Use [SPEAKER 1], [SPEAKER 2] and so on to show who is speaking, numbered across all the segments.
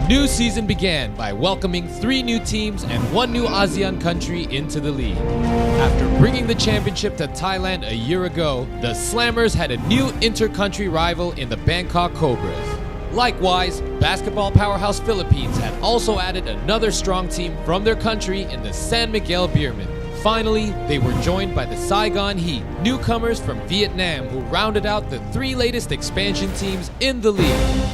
[SPEAKER 1] new season began by welcoming 3 new teams and 1 new ASEAN country into the league. After bringing the championship to Thailand a year ago, the Slammers had a new inter-country rival in the Bangkok Cobras. Likewise, basketball powerhouse Philippines had also added another strong team from their country in the San Miguel Beermen. Finally, they were joined by the Saigon Heat, newcomers from Vietnam who rounded out the 3 latest expansion teams in the league.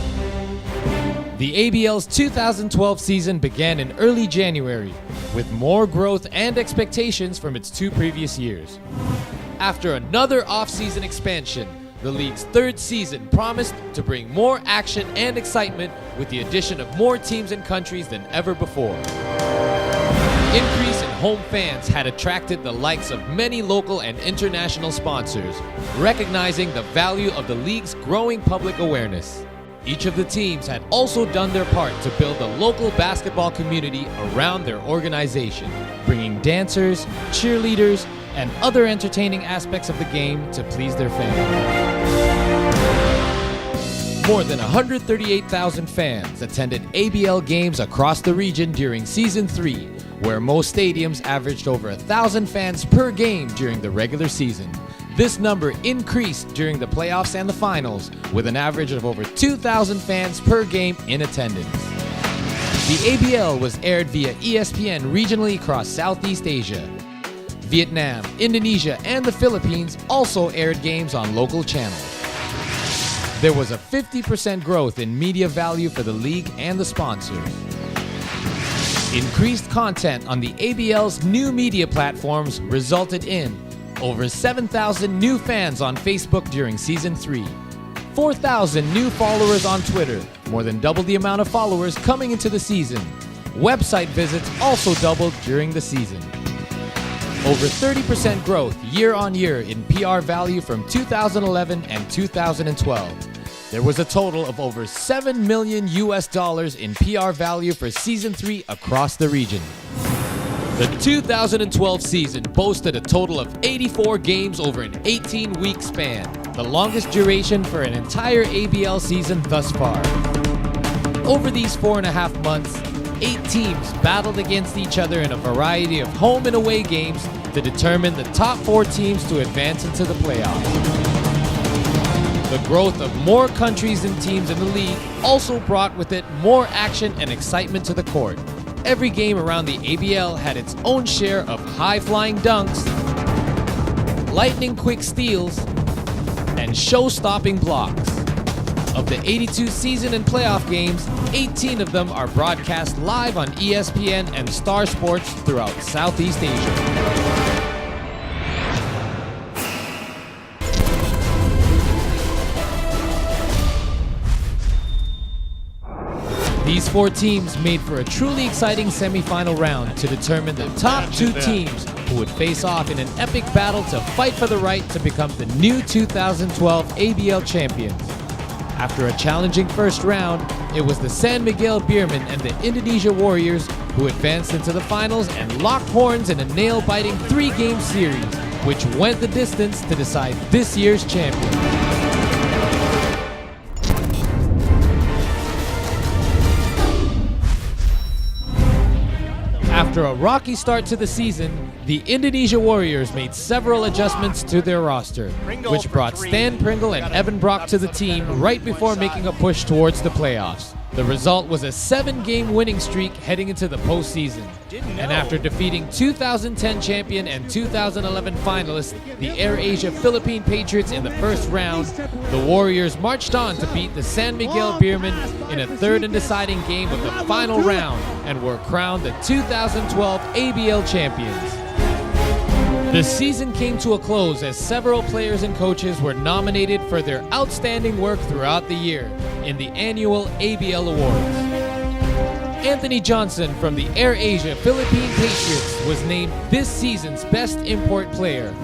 [SPEAKER 1] The ABL's 2012 season began in early January, with more growth and expectations from its 2 previous years. After another off-season expansion, the league's 3rd season promised to bring more action and excitement with the addition of more teams and countries than ever before. Increase in home fans had attracted the likes of many local and international sponsors, recognizing the value of the league's growing public awareness. Each of the teams had also done their part to build a local basketball community around their organization, bringing dancers, cheerleaders, and other entertaining aspects of the game to please their fans. More than 138,000 fans attended ABL games across the region during Season 3, where most stadiums averaged over 1,000 fans per game during the regular season. This number increased during the playoffs and the finals, with an average of over 2,000 fans per game in attendance. The ABL was aired via ESPN regionally across Southeast Asia. Vietnam, Indonesia, and the Philippines also aired games on local channels. There was a 50% growth in media value for the league and the sponsors. Increased content on the ABL's new media platforms resulted in over 7,000 new fans on Facebook during Season 3, 4,000 new followers on Twitter, more than double the amount of followers coming into the season. Website visits also doubled during the season. Over 30% growth year on year in PR value from 2011 and 2012. There was a total of over $7 million in PR value for Season 3 across the region. The 2012 season boasted a total of 84 games over an 18-week span, the longest duration for an entire ABL season thus far. Over these 4.5 months, 8 teams battled against each other in a variety of home and away games to determine the top 4 teams to advance into the playoffs. The growth of more countries and teams in the league also brought with it more action and excitement to the court. Every game around the ABL had its own share of high-flying dunks, lightning-quick steals, and show-stopping blocks. Of the 82 season and playoff games, 18 of them are broadcast live on ESPN and Star Sports throughout Southeast Asia. These 4 teams made for a truly exciting semifinal round to determine the top 2 teams who would face off in an epic battle to fight for the right to become the new 2012 ABL champions. After a challenging first round, it was the San Miguel Beermen and the Indonesia Warriors who advanced into the finals and locked horns in a nail-biting 3-game series, which went the distance to decide this year's champion. After a rocky start to the season, the Indonesia Warriors made several adjustments to their roster, which brought Stan Pringle and Evan Brock to the team right before making a push towards the playoffs. The result was a 7-game winning streak heading into the postseason. And after defeating 2010 champion and 2011 finalist, the AirAsia Philippine Patriots in the first round, the Warriors marched on to beat the San Miguel Beermen in a 3rd and deciding game of the final round and were crowned the 2012 ABL champions. The season came to a close as several players and coaches were nominated for their outstanding work throughout the year in the annual ABL Awards. Anthony Johnson from the AirAsia Philippine Patriots was named this season's best import player,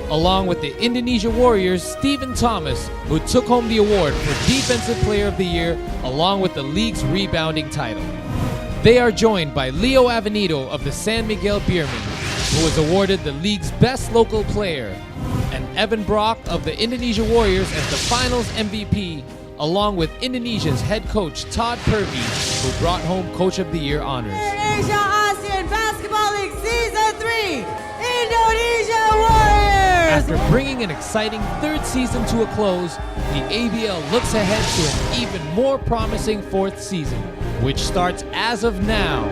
[SPEAKER 1] along with the Indonesia Warriors' Stephen Thomas, who took home the award for Defensive Player of the Year along with the league's rebounding title. They are joined by Leo Avenido of the San Miguel Beermen, who was awarded the league's best local player, and Evan Brock of the Indonesia Warriors as the finals MVP, along with Indonesia's head coach Todd Purvey, who brought home Coach of the Year honors.
[SPEAKER 2] Asia ASEAN Basketball League Season 3, Indonesia Warriors!
[SPEAKER 1] After bringing an exciting third season to a close, the ABL looks ahead to an even more promising fourth season, which starts as of now.